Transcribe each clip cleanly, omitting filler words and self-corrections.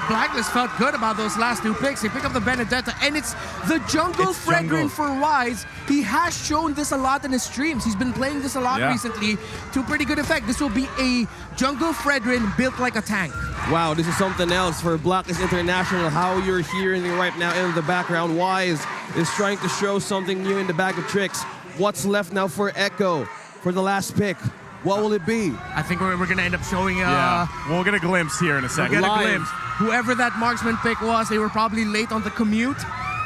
Blacklist felt good about those last 2 picks. They pick up the Benedetta, and it's the jungle Fredrin for Wise. He has shown this a lot in his streams. He's been playing this a lot recently to pretty good effect. This will be a jungle Fredrin built like a tank. Wow, this is something else for Blacklist International. How you're hearing it right now in the background. Wise is trying to show something new in the bag of tricks. What's left now for Echo for the last pick? What will it be? I think we're going to end up showing... we'll get a glimpse here in a second. We'll get a glimpse. Whoever that marksman pick was, they were probably late on the commute.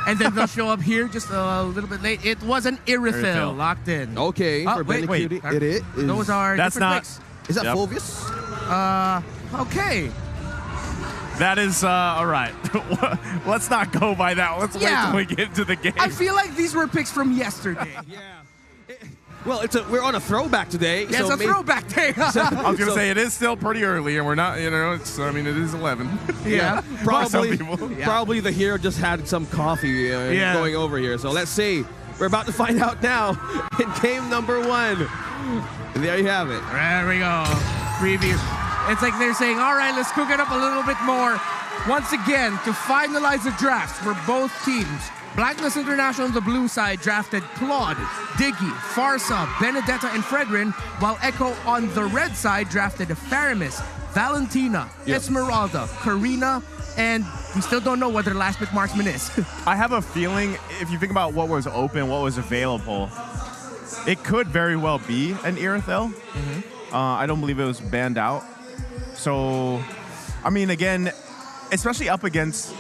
And then they'll show up here just a little bit late. It was an Irithyll locked in. Okay, for wait. It is. Those are That's different not... picks. Is that Fulvius? Okay. That is, all right. Let's not go by that. Let's wait till we get into the game. I feel like these were picks from yesterday. Well, we're on a throwback today. Yeah, so it's a throwback day. I was going to say, it is still pretty early, and we're not, I mean, it is 11. Yeah. Probably the hero just had some coffee going over here. So let's see. We're about to find out now in game number 1. And there you have it. There we go. Preview. It's like they're saying, all right, let's cook it up a little bit more. Once again, to finalize the drafts for both teams, Blacklist International on the blue side drafted Claude, Diggy, Farsa, Benedetta, and Fredrin, while Echo on the red side drafted Faramis, Valentina, Esmeralda, Karina, and we still don't know what their last pick marksman is. I have a feeling, if you think about what was open, what was available, it could very well be an Irithyll. I don't believe it was banned out. So, I mean, again, especially up against...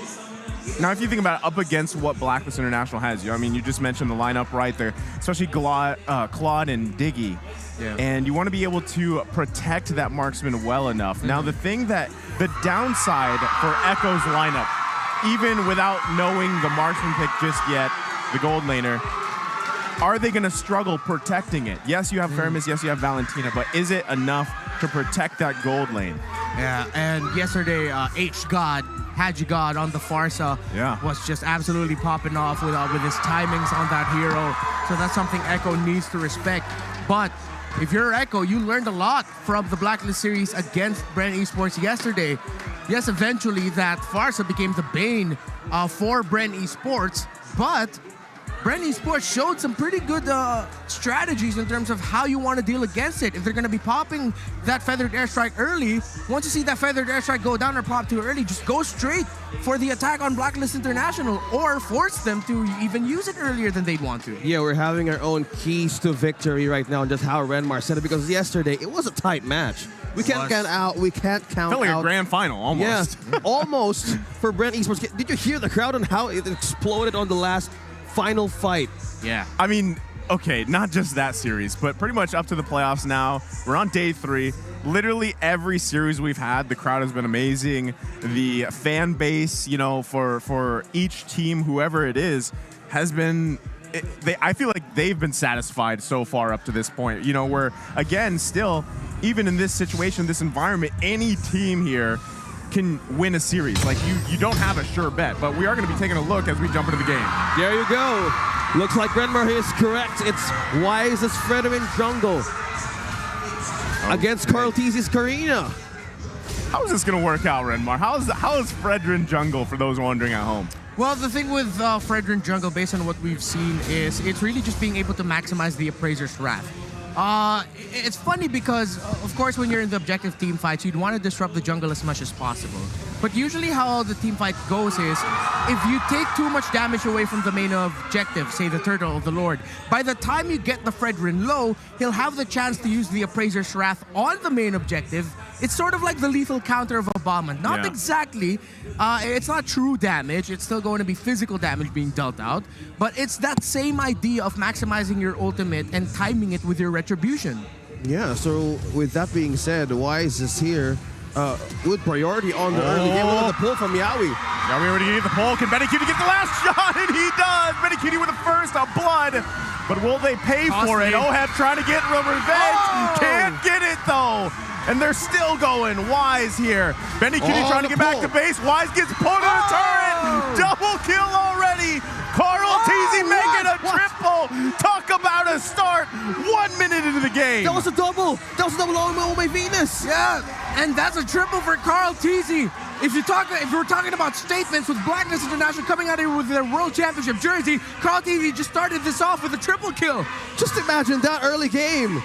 Now, if you think about it, up against what Blacklist International has, I mean, you just mentioned the lineup right there, especially Claude and Diggy. Yeah. And you want to be able to protect that marksman well enough. Now, the downside for Echo's lineup, even without knowing the marksman pick just yet, the gold laner, are they going to struggle protecting it? Yes, you have Faramis, yes, you have Valentina, but is it enough to protect that gold lane? Yeah, and yesterday, H-God, Haji God on the Farsa was just absolutely popping off with his timings on that hero. So that's something Echo needs to respect. But if you're Echo, you learned a lot from the Blacklist series against Brent Esports yesterday. Yes, eventually that Farsa became the bane for Brent Esports, but Brent Esports showed some pretty good strategies in terms of how you want to deal against it. If they're going to be popping that Feathered Airstrike early, once you see that Feathered Airstrike go down or pop too early, just go straight for the attack on Blacklist International or force them to even use it earlier than they'd want to. Yeah, we're having our own keys to victory right now, and just how Renmar said it, because yesterday it was a tight match. We can't count out. Felt like a grand final, almost. Yeah, almost for Brent Esports. Did you hear the crowd and how it exploded on the last final fight? Yeah. I mean, okay, not just that series, but pretty much up to the playoffs now. We're on day 3. Literally every series we've had, the crowd has been amazing. The fan base, for each team, whoever it is, has been... I feel like they've been satisfied so far up to this point. Where, again, still, even in this situation, this environment, any team here can win a series. Like, you don't have a sure bet, but we are going to be taking a look as we jump into the game. There you go. Looks like Renmar is correct. It's Wise as Fredrin jungle against Carl Tizzi's Karina. How is this going to work out, Renmar? How is Fredrin jungle, for those wondering at home? Well, the thing with Fredrin jungle, based on what we've seen, is it's really just being able to maximize the Appraiser's Wrath. It's funny because, of course, when you're in the objective team fights, you'd want to disrupt the jungle as much as possible. But usually how the team fight goes is, if you take too much damage away from the main objective, say the Turtle of the Lord, by the time you get the Fredrin low, he'll have the chance to use the Appraiser's Wrath on the main objective. It's sort of like the lethal counter of Obama. Not exactly. It's not true damage. It's still going to be physical damage being dealt out. But it's that same idea of maximizing your ultimate and timing it with your retribution. Yeah, so with that being said, Wise is here with priority on the early game. Look at the pull from Yawi. Yawi already gave the pull. Can Benny Cutie get the last shot? And he does. Benny Cutie with the first of blood. But will they pay for it? Oheb trying to get revenge. Can't get it, though. And they're still going. Wise here. Benny Cutie trying to get back to base. Wise gets pulled on the turret. Double kill already. Carl Teasy making a triple. Talk about a start. 1 minute into the game. That was a double. That was a double on my Venus. Yeah, and that's a triple for Carl Teasy. If we're talking about statements with Blacklist International coming out here with their World Championship jersey, Carl Teasy just started this off with a triple kill. Just imagine that early game.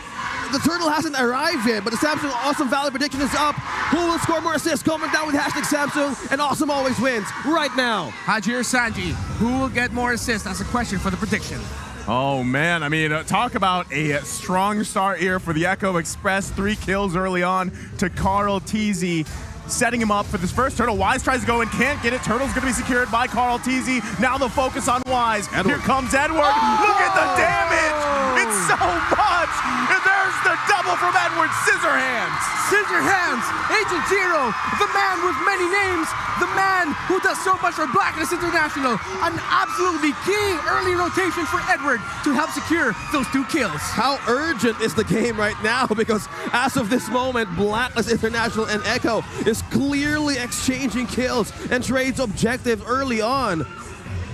The turtle hasn't arrived yet, but the Samsung Awesome Valid prediction is up. Who will score more assists? Comment down with hashtag Samsung, and Awesome always wins right now. Haji or Sanji, who will get more assists? That's a question for the prediction. Oh man, I mean, talk about a strong start here for the Echo Express. 3 kills early on to Carl Teasy, setting him up for this first turtle. Wise tries to go and can't get it. Turtle's gonna be secured by Carl Teasy. Now the focus on Wise. Edward. Here comes Edward. Look at the damage. It's so much. And there's the double from Edward. Scissor hands. Scissor hands, Agent Zero, the man with many names, the man who does so much for Blacklist International. An absolutely key early rotation for Edward to help secure those 2 kills. How urgent is the game right now? Because as of this moment, Blacklist International and Echo is clearly exchanging kills and trades objectives early on.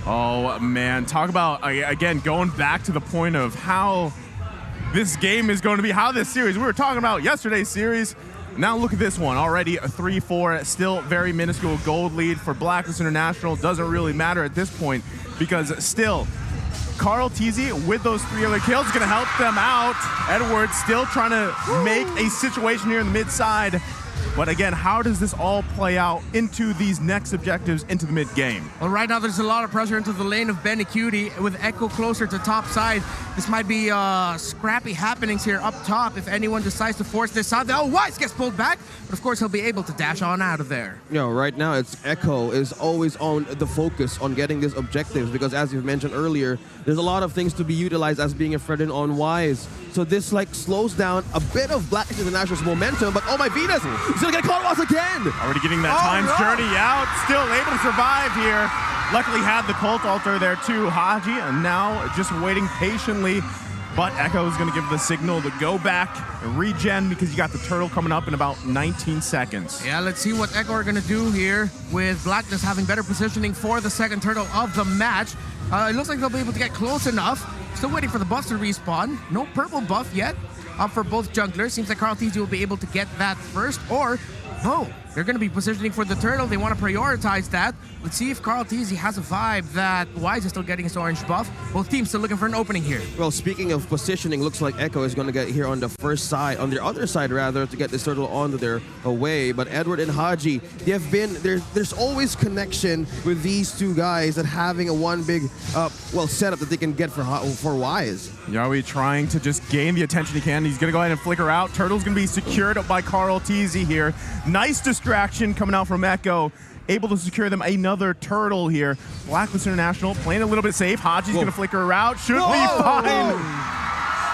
Oh man, talk about, again, going back to the point of how this game is going to be, how this series, we were talking about yesterday's series. Now look at this one, already a 3-4, still very minuscule gold lead for Blacklist International. Doesn't really matter at this point because still, Carl Teasy with those 3 other kills is gonna help them out. Edward still trying to make a situation here in the mid side. But again, how does this all play out into these next objectives into the mid game? Well, right now there's a lot of pressure into the lane of Benecutie with Echo closer to top side. This might be scrappy happenings here up top if anyone decides to force this out. Oh, Wise gets pulled back, but of course he'll be able to dash on out of there. You know, right now it's Echo is always on the focus on getting these objectives because as you've mentioned earlier, there's a lot of things to be utilized as being a threat on Wise. So this like slows down a bit of Blacklist International's momentum, but oh my Venus, he's gonna get caught once again. Already getting that time's journey out, still able to survive here. Luckily had the Cult Altar there too, Haji, and now just waiting patiently. But Echo is gonna give the signal to go back and regen because you got the turtle coming up in about 19 seconds. Yeah, let's see what Echo are gonna do here with Blacklist having better positioning for the second turtle of the match. It looks like they'll be able to get close enough. Still waiting for the buff to respawn. No purple buff yet up for both junglers. Seems like Carl Teasy will be able to get that first, or no, they're going to be positioning for the turtle. They want to prioritize that. Let's see if Carl Teasy has a vibe that Wise is still getting his orange buff. Both teams still looking for an opening here. Well, speaking of positioning, looks like Echo is going to get here on the first side, on the other side rather, to get this turtle onto their way. But Edward and Haji, they have been there's always connection with these 2 guys that having a one big setup that they can get for Wise. Yawi trying to just gain the attention he can. He's gonna go ahead and flicker out. Turtle's gonna be secured up by Carl Teasy here. Nice distraction coming out from Echo. Able to secure them another turtle here. Blacklist International playing a little bit safe. Haji's gonna flicker out. Should be fine.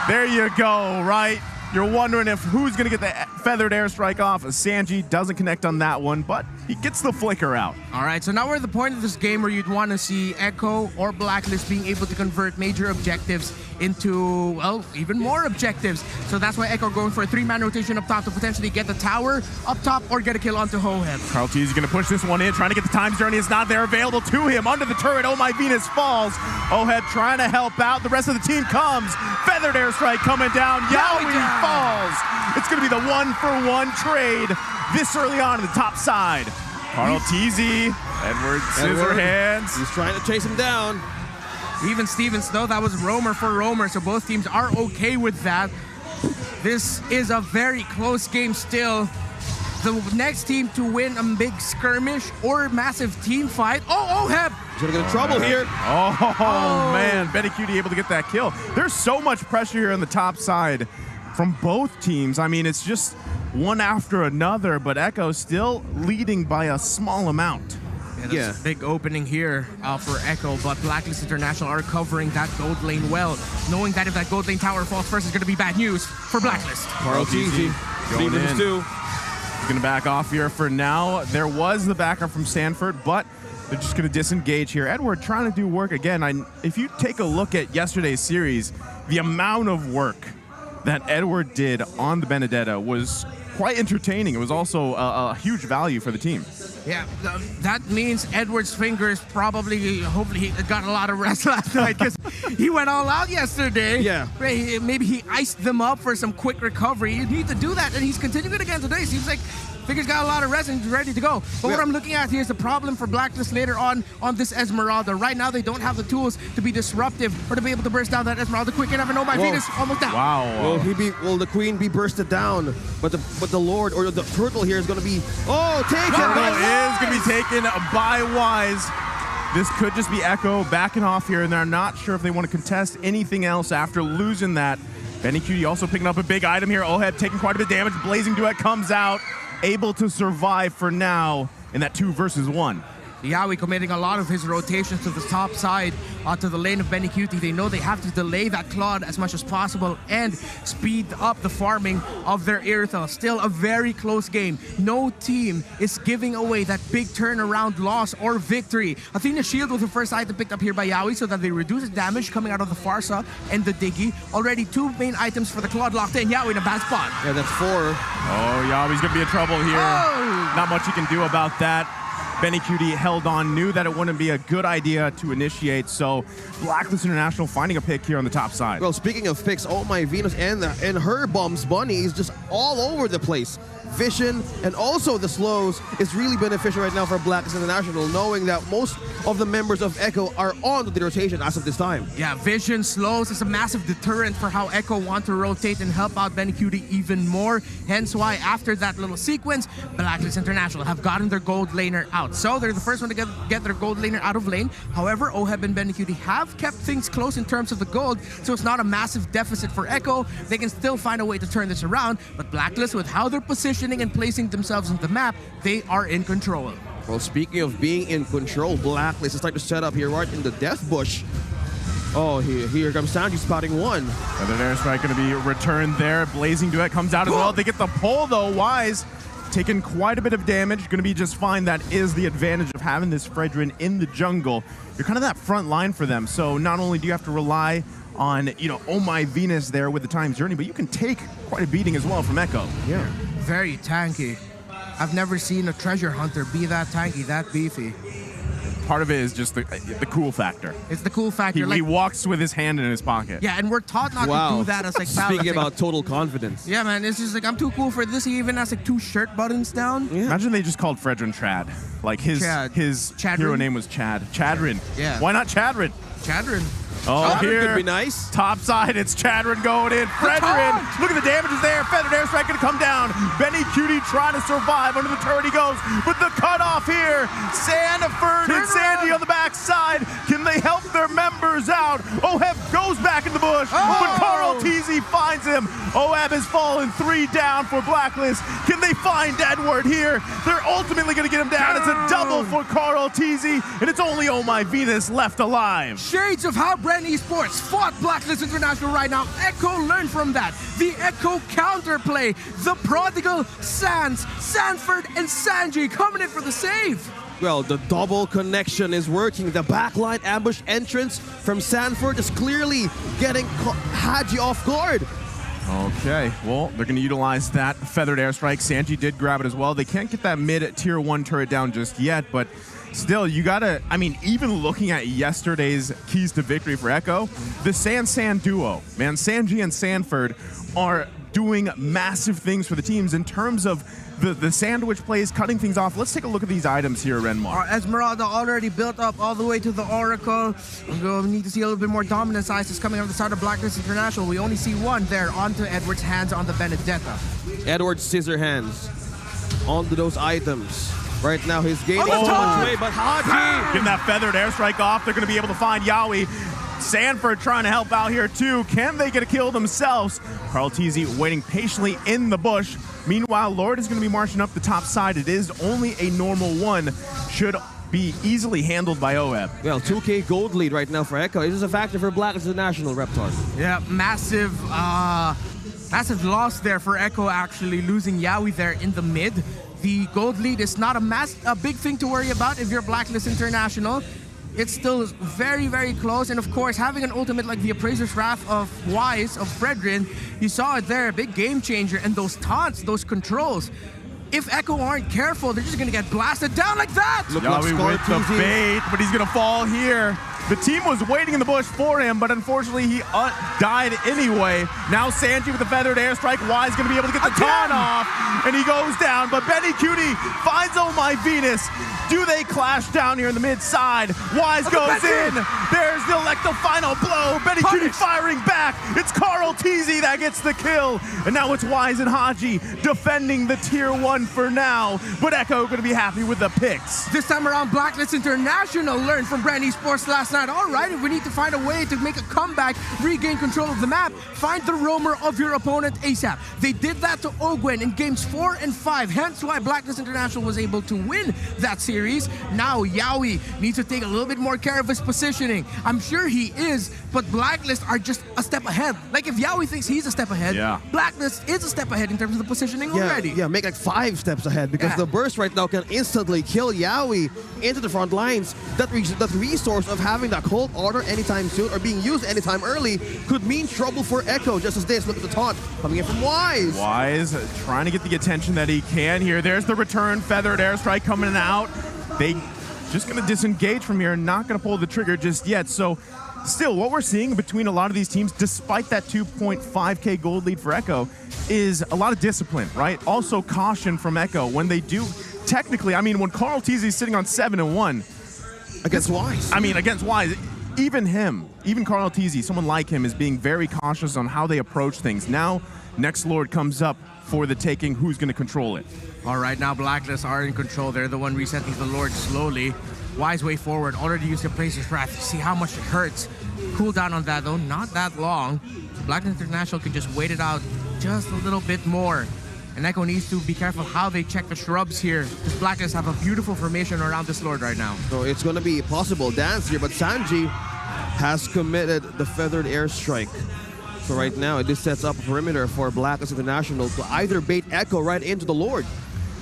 There you go, right? You're wondering if who's gonna get the feathered airstrike off. Sanji doesn't connect on that one, but he gets the flicker out. All right, so now we're at the point of this game where you'd want to see Echo or Blacklist being able to convert major objectives into, well, even more objectives. So that's why Echo are going for a 3-man rotation up top to potentially get the tower up top or get a kill onto Hohem. Carl Teasy gonna push this one in, trying to get the time journey. It's not there available to him. Under the turret, oh my Venus falls. Ohead trying to help out. The rest of the team comes. Feathered airstrike coming down. Yaoi falls. It's gonna be the 1-for-1 trade this early on in the top side. Carl Teasy, Edward scissor hands. He's trying to chase him down. Even Stevens, though, that was roamer for roamer, so both teams are okay with that. This is a very close game still. The next team to win a big skirmish or massive team fight. Oh, Heb! He's gonna get in trouble here. Oh, man, Benecutie able to get that kill. There's so much pressure here on the top side from both teams. I mean, it's just one after another, but Echo still leading by a small amount. Yeah, that's a big opening here for Echo, but Blacklist International are covering that gold lane well, knowing that if that gold lane tower falls first, it's going to be bad news for Blacklist. Carl Teasy going in. He's going to back off here for now. There was the backup from Sanford, but they're just going to disengage here. Edward trying to do work again. If you take a look at yesterday's series, the amount of work that Edward did on the Benedetta was quite entertaining. It was also a huge value for the team. Yeah, that means Edward's fingers probably, hopefully, he got a lot of rest last night because he went all out yesterday. Yeah. Maybe he iced them up for some quick recovery. You need to do that, and he's continuing again today. Seems like fingers got a lot of rest and he's ready to go. But what I'm looking at here is the problem for Blacklist later on this Esmeralda. Right now, they don't have the tools to be disruptive or to be able to burst down that Esmeralda quick enough. And oh my Venus, almost down. Wow. Will the queen be bursted down? But the Lord or the turtle here is going to be taken. Turtle is going to be taken by Wise. This could just be Echo backing off here, and they're not sure if they want to contest anything else after losing that. Benny Cutie also picking up a big item here. Oheb taking quite a bit of damage. Blazing Duet comes out, able to survive for now in that 2 versus 1. Yawi committing a lot of his rotations to the top side, to the lane of Benny Cutie. They know they have to delay that Claude as much as possible and speed up the farming of their Irithyll. Still a very close game. No team is giving away that big turnaround loss or victory. Athena Shield was the first item picked up here by Yawi so that they reduce the damage coming out of the Farsa and the Diggy. Already 2 main items for the Claude locked in. Yawi in a bad spot. Yeah, that's 4. Oh, Yawi's going to be in trouble here. Oh. Not much he can do about that. Benny Cutie held on, knew that it wouldn't be a good idea to initiate, so Blacklist International finding a pick here on the top side. Well, speaking of picks, oh my Venus and her Bombs Bunny is just all over the place. Vision and also the slows is really beneficial right now for Blacklist International, knowing that most of the members of Echo are on the rotation as of this time. Yeah, Vision, slows is a massive deterrent for how Echo want to rotate and help out Benny Cutie even more. Hence why after that little sequence, Blacklist International have gotten their gold laner out. So they're the first one to get their gold laner out of lane. However, Oheb and Benny Cutie have kept things close in terms of the gold, so it's not a massive deficit for Echo. They can still find a way to turn this around, but Blacklist, with how they're positioning and placing themselves on the map, they are in control. Well, speaking of being in control, Blacklist is starting to set up here right in the death bush. Oh, here comes Sanji spotting 1. Feathered Airstrike going to be returned there. Blazing Duet comes out as well. They get the pull though. Wise taking quite a bit of damage. Going to be just fine. That is the advantage of having this Fredrin in the jungle. You're kind of that front line for them. So not only do you have to rely on, oh my Venus there with the Time Journey, but you can take quite a beating as well from Echo. Yeah. Very tanky. I've never seen a treasure hunter be that tanky, that beefy. Part of it is just the cool factor. It's the cool factor. He walks with his hand in his pocket. Yeah, and we're taught not to do that as like Speaking about total confidence. Yeah, man, it's just like, I'm too cool for this. He even has like 2 shirt buttons down. Yeah. Imagine they just called Fredrin Trad. Like his hero name was Chad. Chadrin. Yeah. Why not Chadrin? Chadrin. Oh, here. Could be nice. Top side, it's Chadrin going in. Fredrin, look at the damages there. Feathered Airstrike gonna come down. Benny Cutie trying to survive. Under the turret he goes. But the cutoff here. Sanford and Sanji on the backside. Can they help their members out? Oheb goes back in the bush, but Carl Teasy finds him. Oheb has fallen 3 down for Blacklist. Can they find Edward here? They're ultimately gonna get him down. It's a double for Carl Teasy, and it's only Oh My Venus left alive. Shades of how Brand Esports fought Blacklist International right now. Echo learned from that. The Echo counterplay. The prodigal Sans, Sanford, and Sanji coming in for the save. Well, the double connection is working. The backline ambush entrance from Sanford is clearly getting Haji off guard. Okay, well, they're going to utilize that Feathered Airstrike. Sanji did grab it as well. They can't get that mid tier 1 turret down just yet, but still, you gotta, even looking at yesterday's keys to victory for Echo, the San duo, man, Sanji and Sanford are doing massive things for the teams in terms of the sandwich plays, cutting things off. Let's take a look at these items here, Renmar. Our Esmeralda already built up all the way to the Oracle. We need to see a little bit more dominance ices coming out of the side of Blacklist International. We only see 1 there onto Edward's hands on the Benedetta. Edward's scissor hands onto those items. Right now, he's gaining so much weight, but Haji! Getting that Feathered Airstrike off. They're going to be able to find Yawi. Sanford trying to help out here, too. Can they get a kill themselves? Carl Teasy waiting patiently in the bush. Meanwhile, Lord is going to be marching up the top side. It is only a normal 1. Should be easily handled by Oheb. Well, 2K gold lead right now for Echo. It is a factor for Blacklist International, Reptar. Yeah, massive loss there for Echo, actually losing Yawi there in the mid. The gold lead is not a big thing to worry about if you're Blacklist International. it's still very, very close. And of course, having an ultimate like the Appraiser's Wrath of Wise, of Fredrin, you saw it there, a big game changer. And those taunts, those controls, if Echo aren't careful, they're just gonna get blasted down like that! Yawi with the bait, but he's gonna fall here. The team was waiting in the bush for him, but unfortunately he died anyway. Now Sanji with the feathered airstrike. Wise gonna be able to get the taunt off, and he goes down, but Benny Cutie finds Oh My Venus. Do they clash down here in the mid side? Wise goes in. There's the final blow. Benny Cutie firing back. It's Carl Teasy that gets the kill. And now it's Wise and Haji defending the tier 1 for now. But Echo gonna be happy with the picks. This time around, Blacklist International learned from Brand Esports last night. All right, if we need to find a way to make a comeback, regain control of the map, find the roamer of your opponent ASAP. They did that to Ogwen in games 4 and 5, hence why Blacklist International was able to win that series. Now Yawi needs to take a little bit more care of his positioning. I'm sure he is, but Blacklist are just a step ahead. Like if Yawi thinks he's a step ahead, Blacklist is a step ahead in terms of the positioning already. Yeah, make like 5 steps ahead because the burst right now can instantly kill Yawi into the front lines. That resource of having that cold order anytime soon or being used anytime early could mean trouble for Echo just as this. Look at the taunt coming in from Wise. Wise trying to get the attention that he can here. There's the return feathered airstrike coming out. They just going to disengage from here and not going to pull the trigger just yet. So still, what we're seeing between a lot of these teams, despite that 2.5K gold lead for Echo, is a lot of discipline, right? Also caution from Echo when they do, technically, I mean, when Carl Teasy is sitting on 7-1. Against Wise. I mean, against Wise, even him, even Carl Teasy, someone like him is being very cautious on how they approach things. Now, next Lord comes up for the taking. Who's going to control it? All right, now Blacklist are in control. They're the one resetting the Lord slowly. Wise way forward, already used the Appraiser's Wrath. See how much it hurts. Cool down on that though, not that long. Blacklist International can just wait it out just a little bit more. And Echo needs to be careful how they check the shrubs here, because Blacklist have a beautiful formation around this Lord right now. So it's going to be a possible dance here, but Sanji has committed the feathered airstrike. So right now, this sets up a perimeter for Blacklist International to either bait Echo right into the Lord.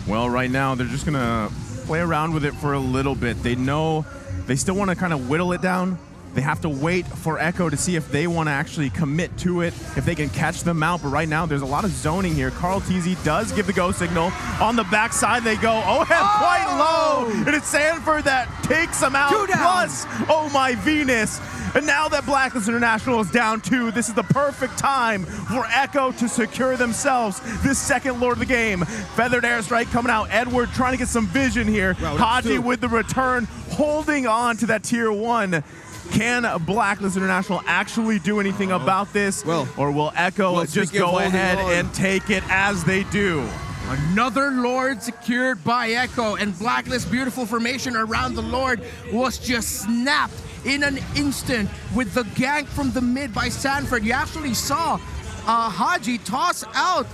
Well, right now, they're just going to play around with it for a little bit. They know they still want to kind of whittle it down. They have to wait for Echo to see if they want to actually commit to it, if they can catch them out. But right now, there's a lot of zoning here. Carl Teasy does give the go signal. On the backside, they go. Quite low. And it's Sanford that takes them out. Plus, Oh My Venus. And now that Blacklist International is down 2, this is the perfect time for Echo to secure themselves this second Lord of the game. Feathered airstrike coming out. Edward trying to get some vision here. Haji with the return, holding on to that tier 1. Can Blacklist International actually do anything about this? Or will Echo just go ahead and take it as they do? Another Lord secured by Echo, and Blacklist's beautiful formation around the Lord was just snapped in an instant with the gank from the mid by Sanford. You actually saw Haji toss out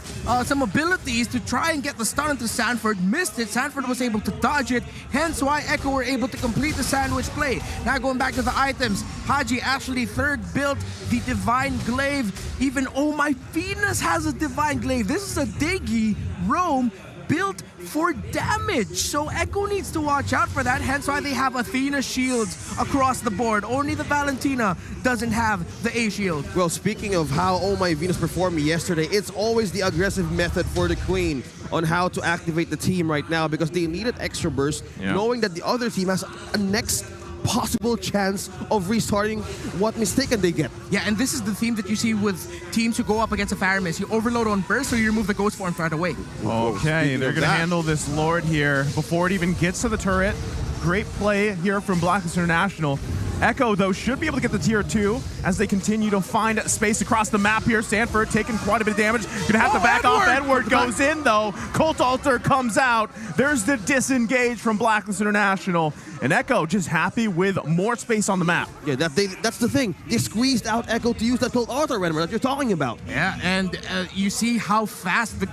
some abilities to try and get the stun into Sanford, missed it. Sanford was able to dodge it, hence why Echo were able to complete the sandwich play. Now going back to the items, Haji actually third built the Divine Glaive. Even Oh My Venus has a Divine Glaive. This is a Degi roam built for damage, so Echo needs to watch out for that, hence why they have Athena shields across the board. Only the Valentina doesn't have the A shield. Well, speaking of how Oh My Venus performed yesterday, it's always the aggressive method for the Queen on how to activate the team right now, because they needed extra burst, knowing that the other team has a next possible chance of restarting what mistaken they get. Yeah, and this is the theme that you see with teams who go up against a Faramis. You overload on burst, so you remove the Ghost Form right away. Okay, they're going to handle this Lord here before it even gets to the turret. Great play here from Blacklist International. Echo, though, should be able to get the tier 2 as they continue to find space across the map here. Sanford taking quite a bit of damage. Gonna have to back off. Edward goes in, though. Cult Altar comes out. There's the disengage from Blacklist International. And Echo just happy with more space on the map. Yeah, that's the thing. They squeezed out Echo to use that Cult Altar Renner that you're talking about. Yeah, and you see how fast the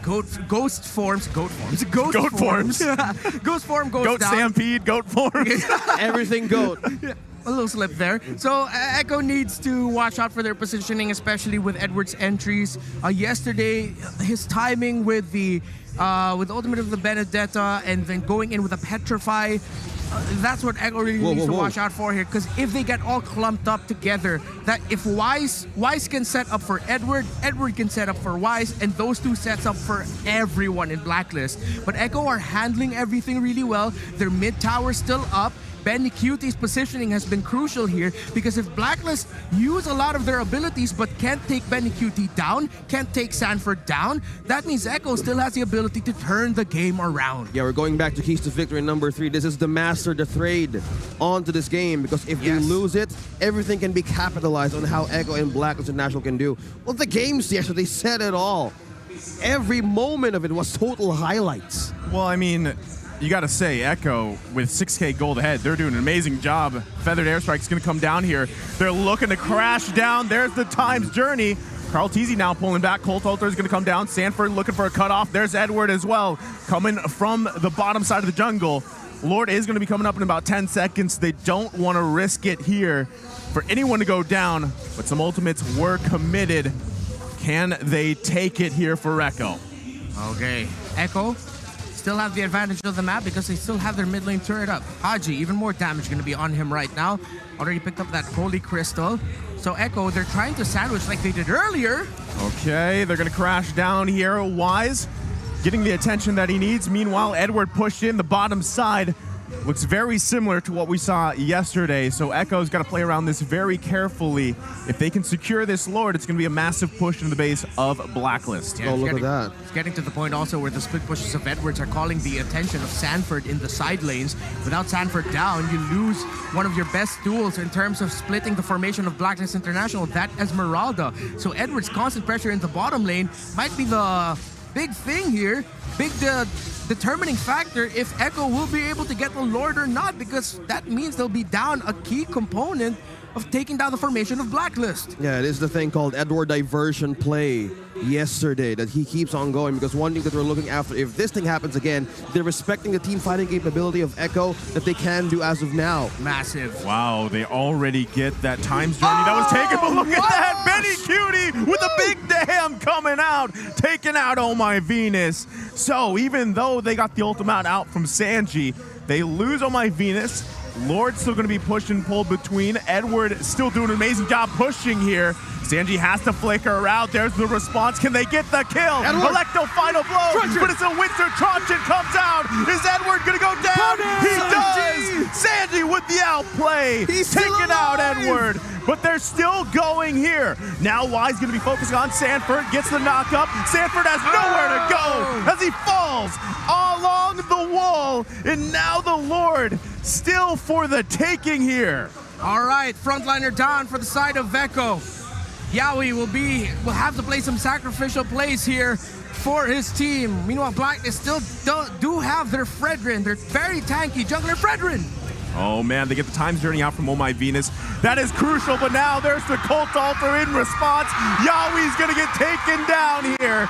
ghost form goes Goat down. Stampede, goat forms. Everything goat. A little slip there. So Echo needs to watch out for their positioning, especially with Edward's entries. Yesterday, his timing with the ultimate of the Benedetta and then going in with a Petrify That's what Echo really needs to watch out for here, because if they get all clumped up together, that if Wise can set up for Edward can set up for Wise, and those two sets up for everyone in Blacklist. But Echo are handling everything really well. Their mid tower still up. Benny Cutie's positioning has been crucial here, because if Blacklist use a lot of their abilities but can't take Benny Cutie down, can't take Sanford down, that means Echo still has the ability to turn the game around. Yeah, we're going back to keys to victory number 3. This is the master the trade onto this game, because if they lose it, everything can be capitalized on how Echo and Blacklist International can do. Well, the games yesterday said it all. Every moment of it was total highlights. Well, I mean, you got to say, Echo, with 6K gold ahead, they're doing an amazing job. Feathered Airstrike's going to come down here. They're looking to crash down. There's the Time's Journey. Carl Teasy now pulling back. Colt Alter is going to come down. Sanford looking for a cutoff. There's Edward as well, coming from the bottom side of the jungle. Lord is going to be coming up in about 10 seconds. They don't want to risk it here for anyone to go down, but some ultimates were committed. Can they take it here for Echo? Okay, Echo still have the advantage of the map because they still have their mid lane turret up. Haji, even more damage going to be on him right now. Already picked up that Holy Crystal. So Echo, they're trying to sandwich like they did earlier. Okay, they're going to crash down here. Wise getting the attention that he needs. Meanwhile, Edward pushed in the bottom side. Looks very similar to what we saw yesterday, so Echo's got to play around this very carefully. If they can secure this Lord, it's going to be a massive push into the base of Blacklist. Yeah, look at that. It's getting to the point also where the split pushes of Edwards are calling the attention of Sanford in the side lanes. Without Sanford down, you lose one of your best tools in terms of splitting the formation of Blacklist International, that Esmeralda. So Edwards' constant pressure in the bottom lane might be the big thing here, big determining factor if Echo will be able to get the Lord or not, because that means they'll be down a key component of taking down the formation of Blacklist. Yeah, it is the thing called Edward diversion play yesterday that he keeps on going, because one thing that we're looking after, if this thing happens again, they're respecting the team fighting capability of Echo that they can do as of now. Massive. Wow, they already get that Time's Journey that was taken, but look at that! Benny Cutie with a big damn coming out, taking out Oh My Venus. So even though they got the ultimate out from Sanji, they lose Oh My Venus. Lord's still going to be pushed and pulled between. Edward still doing an amazing job pushing here. Sanji has to flicker her out. There's the response. Can they get the kill? Edward. Electo final blow, but it's a Winter Truncheon comes out. Is Edward going to go down? He does! Sanji with the outplay. He's taking out Edward. But they're still going here. Now Wise going to be focusing on Sanford. Gets the knock up. Sanford has nowhere to go as he falls along the wall. And now the Lord still for the taking here. All right, frontliner down for the side of Echo. Yaoi will have to play some sacrificial plays here for his team. Meanwhile, Blacklist still do have their Fredrin, their very tanky jungler Fredrin. Oh man, they get the Time's Journey out from Oh My Venus. That is crucial, but now there's the Cult Altar in response. Yaoi's gonna get taken down here.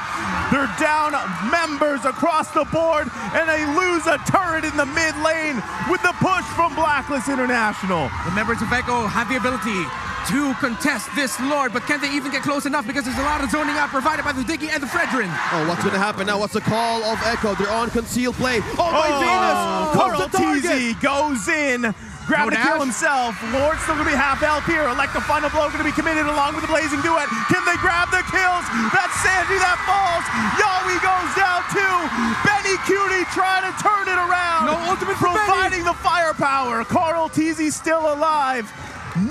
They're down members across the board, and they lose a turret in the mid lane with the push from Blacklist International. The members of Echo have the ability to contest this Lord, but can they even get close enough, because there's a lot of zoning out provided by the Diggy and the Fredrin. Oh, what's going to happen now? What's the call of Echo? They're on concealed play. Oh, My Venus! Carl Teasy goes in, grabbing to kill dash. himself. Lord's still going to be half health here. Like the final blow going to be committed along with the Blazing Duet. Can they grab the kills? That's Sanji that falls. Yaoi goes down too. Benny Cutie trying to turn it around. No ultimate for providing the firepower. Carl Teasy still alive.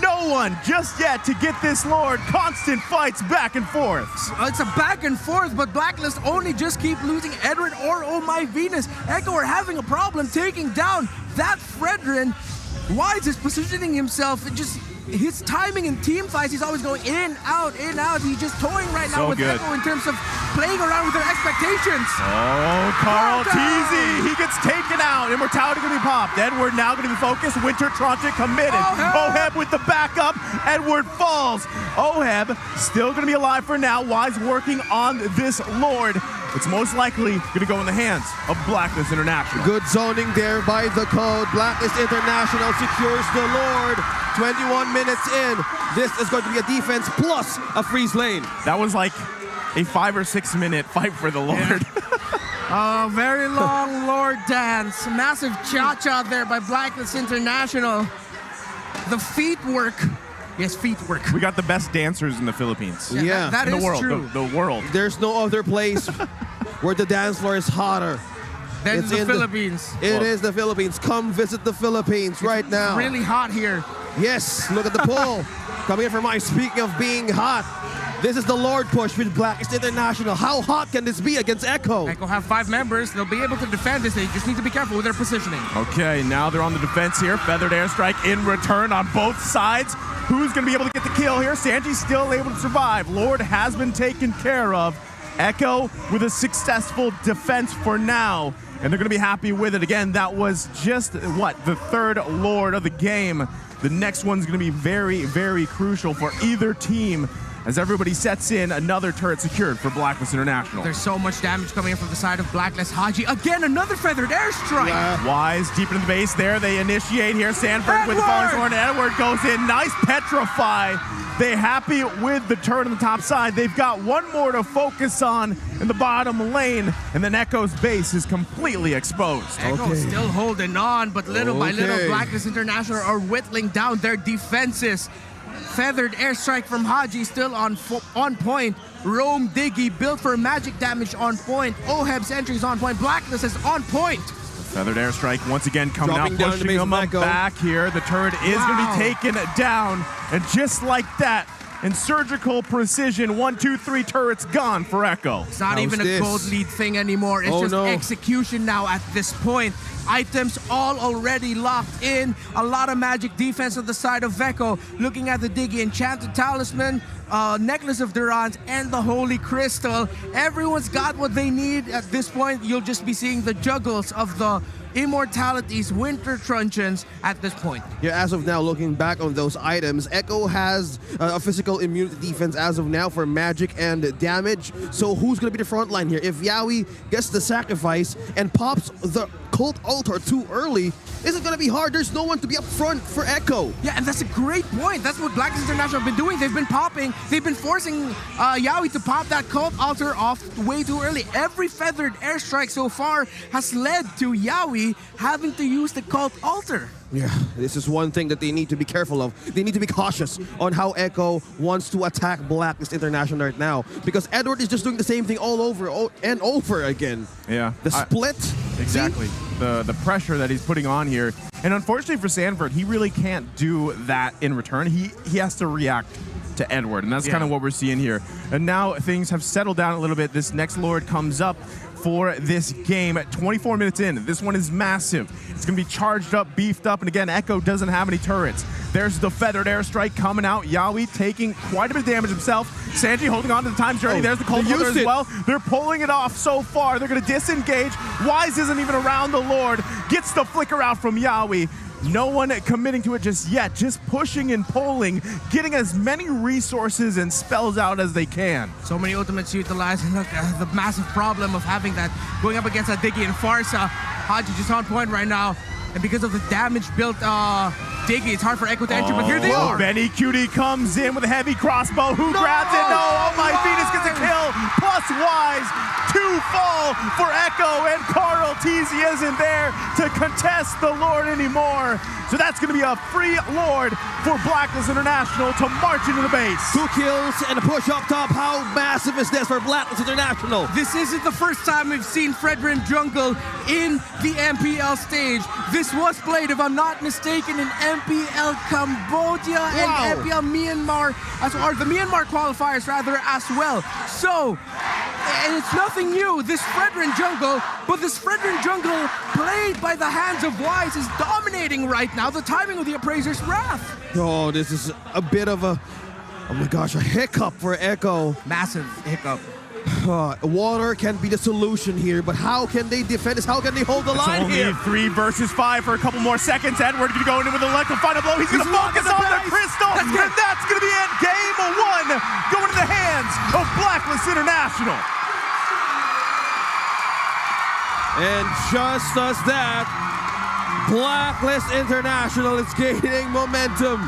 No one just yet to get this Lord. Constant fights back and forth. It's a back and forth, but Blacklist only just keep losing Edward or Oh My Venus. Echo are having a problem taking down that Fredrin. Wise is positioning himself, his timing in team fights, he's always going in, out, in, out. He's just toying right now with Echo in terms of playing around with their expectations. Oh, Carl Teasy, he gets taken out. Immortality going to be popped. Edward now going to be focused. Winter Truncheon committed. Oheb with the backup. Edward falls. Oheb still going to be alive for now. Wise working on this Lord. It's most likely going to go in the hands of Blacklist International. Good zoning there by the code. Blacklist International secures the Lord. 21 minutes in. This is going to be a defense plus a freeze lane. That was like a 5 or 6 minute fight for the Lord. Yeah. Oh, very long Lord dance. Massive cha-cha there by Blacklist International. The feet work. Yes, feet work. We got the best dancers in the Philippines. Yeah. That in is the world. true. The world. There's no other place where the dance floor is hotter. Then It's the in Philippines. It is the Philippines. Come visit the Philippines right now. Really hot here. Yes, look at the poll. Coming in from my speaking of being hot. This is the Lord push with Blacklist International. How hot can this be against Echo? Echo have 5 members. They'll be able to defend this. They just need to be careful with their positioning. Okay, now they're on the defense here. Feathered airstrike in return on both sides. Who's going to be able to get the kill here? Sanji's still able to survive. Lord has been taken care of. Echo with a successful defense for now. And they're going to be happy with it. Again, that was just, what, the 3rd Lord of the game. The next one's going to be very, very crucial for either team as everybody sets in. Another turret secured for Blacklist International. There's so much damage coming in from the side of Blacklist. Haji, again, another feathered airstrike. Wise deep into the base there. They initiate here. Sanford with the falling sword. Edward goes in. Nice petrify. They happy with the turn on the top side. They've got one more to focus on in the bottom lane, and then Echo's base is completely exposed. Echo still holding on, but little by little, Blacklist International are whittling down their defenses. Feathered airstrike from Haji still on point. Rome Diggy built for magic damage on point. Oheb's entry is on point. Blacklist is on point. Feathered airstrike once again coming Dropping out, down pushing the base them of up Echo. back here. The turret is going to be taken down, and just like that, in surgical precision, 1, 2, 3 turrets gone for Echo. It's not even a gold lead thing anymore. It's just execution now at this point. Items all already locked in. A lot of magic defense on the side of Echo. Looking at the Diggy, Enchanted Talisman, Necklace of Durans, and the Holy Crystal. Everyone's got what they need at this point. You'll just be seeing the juggles of the Immortalities, Winter Truncheons at this point. Yeah, as of now, looking back on those items, Echo has a physical immunity defense as of now for magic and damage. So who's going to be the front line here? If Yaoi gets the sacrifice and pops the Cult Altar too early, is it going to be hard? There's no one to be up front for Echo. Yeah, and that's a great point. That's what Blacklist International have been doing. They've been popping. They've been forcing Yaoi to pop that Cult Altar off way too early. Every feathered airstrike so far has led to Yaoi having to use the Cult Altar. Yeah, this is one thing that they need to be careful of. They need to be cautious on how Echo wants to attack Blacklist International right now, because Edward is just doing the same thing all over and over again. Yeah. The split. Exactly. The pressure that he's putting on here. And unfortunately for Sanford, he really can't do that in return. He has to react to Edward, and that's kind of what we're seeing here. And now things have settled down a little bit. This next Lord comes up for this game at 24 minutes in. This one is massive. It's going to be charged up, beefed up, and again, Echo doesn't have any turrets. There's the feathered airstrike coming out. Yaoi taking quite a bit of damage himself. Sanji holding on to the time journey. There's the cold weather as well. They're pulling it off so far. They're going to disengage. Wise isn't even around the Lord. Gets the flicker out from Yaoi. No one committing to it just yet, just pushing and pulling, getting as many resources and spells out as they can. So many ultimates utilized, and look, the massive problem of having that going up against Diggy and Farsa. Haji just on point right now, and because of the damage built Diggy, it's hard for Echo to enter, but here they are. Benny Cutie comes in with a heavy crossbow. Who grabs it? No, oh my, Venus gets a kill. Plus Wise, 2 fall for Echo, and Carl Teasy isn't there to contest the Lord anymore. So that's going to be a free Lord for Blacklist International to march into the base. 2 kills and a push up top. How massive is this for Blacklist International? This isn't the first time we've seen Fredrin Jungle in the MPL stage. This was played, if I'm not mistaken, in MPL Cambodia and MPL Myanmar, or the Myanmar qualifiers rather, as well. So, and it's nothing new, this Fredrin Jungle, but this Fredrin Jungle played by the hands of Wise is dominating right now. The timing of the Appraiser's Wrath. Oh, this is a bit of a, oh my gosh, a hiccup for Echo. Massive hiccup. Water can be the solution here, but how can they defend this? How can they hold the line here? Only 3 versus 5 for a couple more seconds. Edward going to go in with a final blow. He's going to focus on the crystal, and that's going to be it. Game 1 going to the hands of Blacklist International. And just as that, Blacklist International is gaining momentum.